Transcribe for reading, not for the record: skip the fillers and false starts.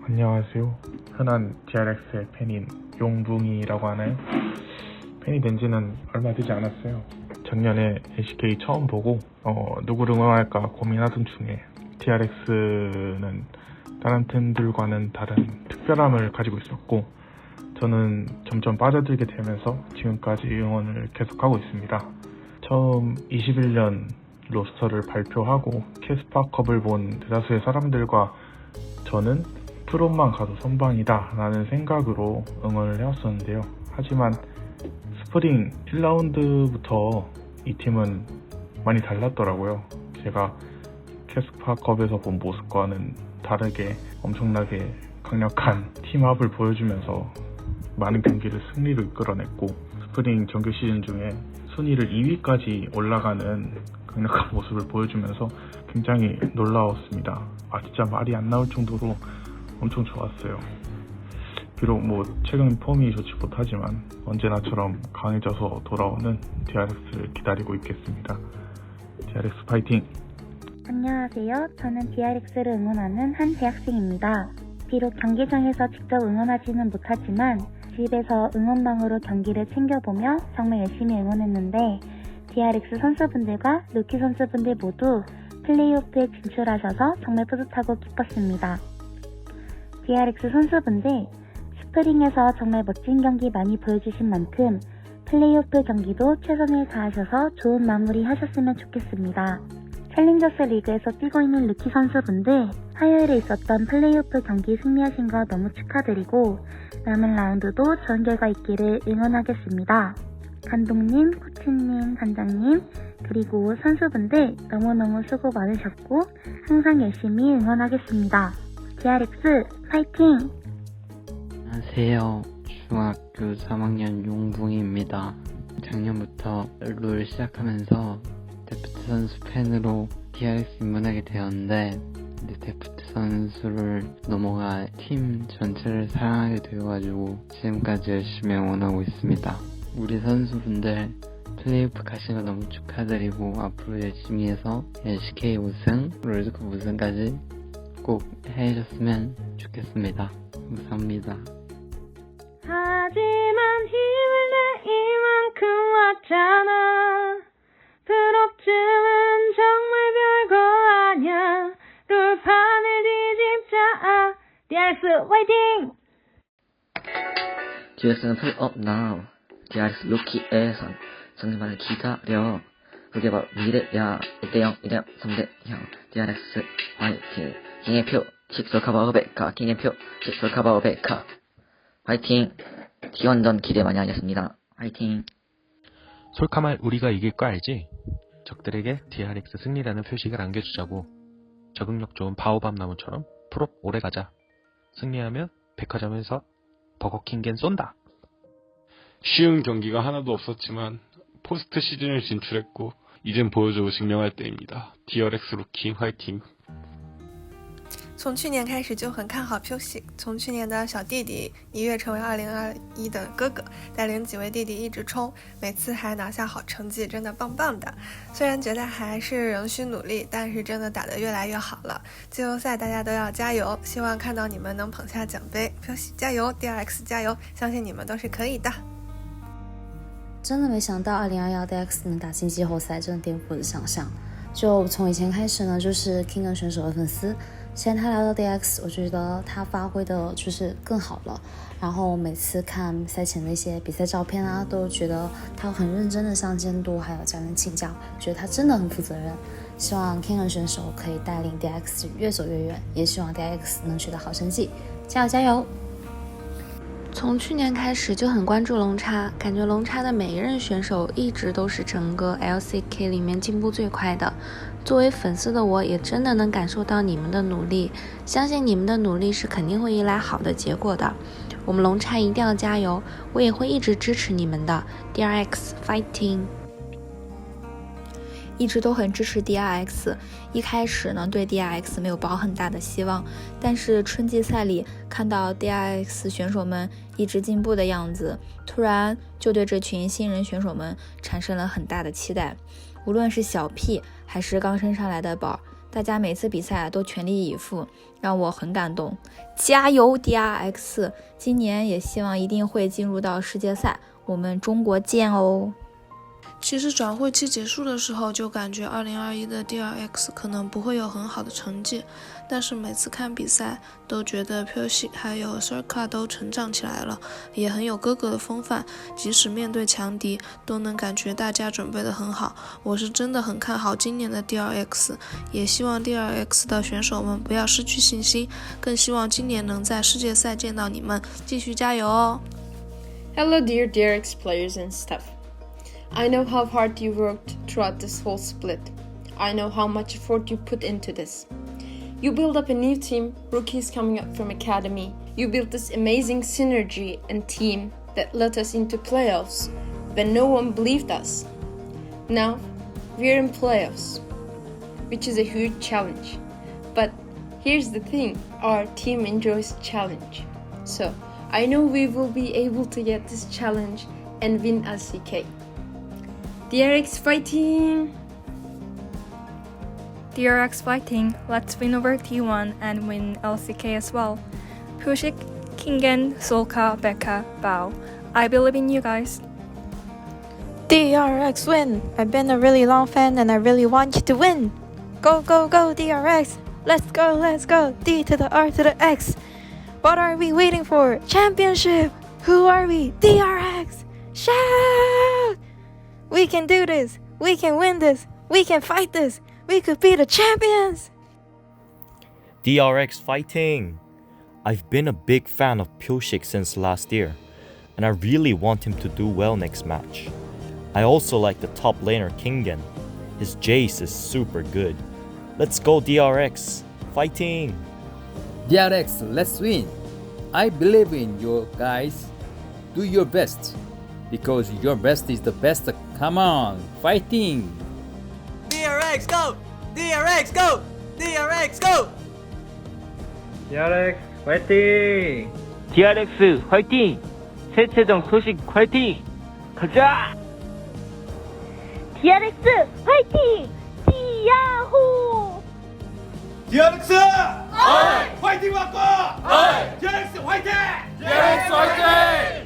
안녕하세요. 흔한 DRX의 팬인 용붕이라고 하나요? 팬이 된 지는 얼마 되지 않았어요. 작년에 LCK 처음 보고 누구를 응원할까 고민하던 중에 DRX는 다른 팀들과는 다른 특별함을 가지고 있었고 저는 점점 빠져들게 되면서 지금까지 응원을 계속하고 있습니다. 처음 21년 로스터를 발표하고 캐스파컵을 본 대다수의 사람들과 저는 프롬만 가도 선방이다 라는 생각으로 응원을 해왔었는데요. 하지만 스프링 1라운드부터 이 팀은 많이 달랐더라고요. 제가 캐스파컵에서 본 모습과는 다르게 엄청나게 강력한 팀합을 보여주면서 많은 경기를 승리로 이끌어냈고 스프링 정규 시즌 중에 순위를 2위까지 올라가는 강력한 모습을 보여주면서 굉장히 놀라웠습니다. 진짜 말이 안 나올 정도로 엄청 좋았어요. 비록 최근 폼이 좋지 못하지만 언제나처럼 강해져서 돌아오는 DRX를 기다리고 있겠습니다. DRX 파이팅! 안녕하세요. 저는 DRX를 응원하는 한 대학생입니다. 비록 경기장에서 직접 응원하지는 못하지만 집에서 응원방으로 경기를 챙겨보며 정말 열심히 응원했는데 DRX 선수분들과 루키 선수분들 모두 플레이오프에 진출하셔서 정말 뿌듯하고 기뻤습니다. DRX 선수분들 스프링에서 정말 멋진 경기 많이 보여주신 만큼 플레이오프 경기도 최선을 다하셔서 좋은 마무리 하셨으면 좋겠습니다. 챌린저스 리그에서 뛰고 있는 루키 선수분들 화요일에 있었던 플레이오프 경기 승리하신 거 너무 축하드리고 남은 라운드도 좋은 결과 있기를 응원하겠습니다. 감독님, 코치님, 단장님 그리고 선수분들 너무너무 수고 많으셨고 항상 열심히 응원하겠습니다. DRX 파이팅! 안녕하세요. 중학교 3학년 용붕입니다. 작년부터 롤 시작하면서 데프트 선수 팬으로 DRX 입문하게 되었는데 데프트 선수를 넘어가 팀 전체를 사랑하게 되어가지고 지금까지 열심히 응원하고 있습니다. 우리 선수분들 플레이오프 가신 거 너무 축하드리고 앞으로 열심히 해서 LCK 우승, 롤드컵 우승까지 꼭 해주셨으면 좋겠습니다. 감사합니다. 하지만 힘을 내 이만큼 왔잖아. 부럽지는 정말 별거 아냐. 롤판을 뒤집자. DRX 화이팅! DRX는 플레이업 now. DRX 루키에선 승리만을 기다려. 그게 바로 미래야. 1대0, 2대0, 3대0. DRX 화이팅. 킹의 표, 칙솔 카바오 베카. 킹의 표, 칙솔 카바오 베카. 화이팅. T1전 기대 많이 하겠습니다. 화이팅. 솔카말 우리가 이길 거 알지? 적들에게 DRX 승리라는 표식을 안겨주자고. 적응력 좋은 바오밤 나무처럼 프로 오래 가자. 승리하면 백화점에서 버거킹겐 쏜다. 쉬운 경기가 하나도 없었지만 포스트 시즌을 진출했고 이젠 보여주고 증명할 때입니다. DRX 루키 화이팅! 从去年开始就很看好 Puxi， 从去年的小弟弟一跃成为2021的哥哥，带领几位弟弟一直冲，每次还拿下好成绩，真的棒棒的。虽然觉得还是仍需努力，但是真的打得越来越好了。季后赛大家都要加油，希望看到你们能捧下奖杯。Puxi 加油 ，DRX 加油，相信你们都是可以的。真的没想到2021 DRX 能打进季后赛，真的颠覆我的想象。就从以前开始呢，就是 Kingen 选手的粉丝。现在他来到 DX， 我觉得他发挥的就是更好了。然后每次看赛前的一些比赛照片啊，都觉得他很认真的向监督还有教练请教，觉得他真的很负责任。希望 Kingen 选手可以带领 DX 越走越远，也希望 DX 能取得好成绩，加油加油！从去年开始就很关注龙叉，感觉龙叉的每一任选手一直都是整个 LCK 里面进步最快的。作为粉丝的我也真的能感受到你们的努力，相信你们的努力是肯定会迎来好的结果的。我们龙叉一定要加油，我也会一直支持你们的。DRX fighting！一直都很支持 DRX， 一开始呢对 DRX 没有抱很大的希望，但是春季赛里看到 DRX 选手们一直进步的样子，突然就对这群新人选手们产生了很大的期待。无论是小 P 还是刚升上来的宝，大家每次比赛都全力以赴，让我很感动。加油 DRX！ 今年也希望一定会进入到世界赛，我们中国见哦！其实转会期结束的时候就感觉2021的 DRX 可能不会有很好的成绩，但是每次看比赛都觉得 Pulisic 还有 Circa 都成长起来了，也很有哥哥的风范，即使面对强敌都能感觉大家准备得很好。我是真的很看好今年的 DRX， 也希望 DRX 的选手们不要失去信心，更希望今年能在世界赛见到你们，继续加油哦！ Hello dear DRX players and staff.I know how hard you worked throughout this whole split. I know how much effort you put into this. You built up a new team, rookies coming up from academy. You built this amazing synergy and team that led us into playoffs when no one believed us. Now, we're in playoffs, which is a huge challenge. But here's the thing, our team enjoys challenge. So, I know we will be able to get this challenge and win LCK.DRX fighting! DRX fighting, let's win over T1 and win LCK as well. Pulisic, Kingen, Solka, Becca, Bao. I believe in you guys. DRX win! I've been a really long fan and I really want you to win! Go, go, go, DRX! Let's go, let's go! D to the R to the X! What are we waiting for? Championship! Who are we? DRX! Shout! We can do this! We can win this! We can fight this! We could be the champions! DRX fighting! I've been a big fan of Pulisic since last year, and I really want him to do well next match. I also like the top laner Kingen. His Jace is super good. Let's go DRX! Fighting! DRX, let's win! I believe in you guys. Do your best. Because your best is the best. Come on, fighting! DRX go! DRX go! DRX go! DRX 화이팅! DRX 화이팅! 세체정 소식 화이팅! 가자! DRX 화이팅! 디야호! DRX! 화이팅 맞고! DRX 화이팅! DRX 화이팅!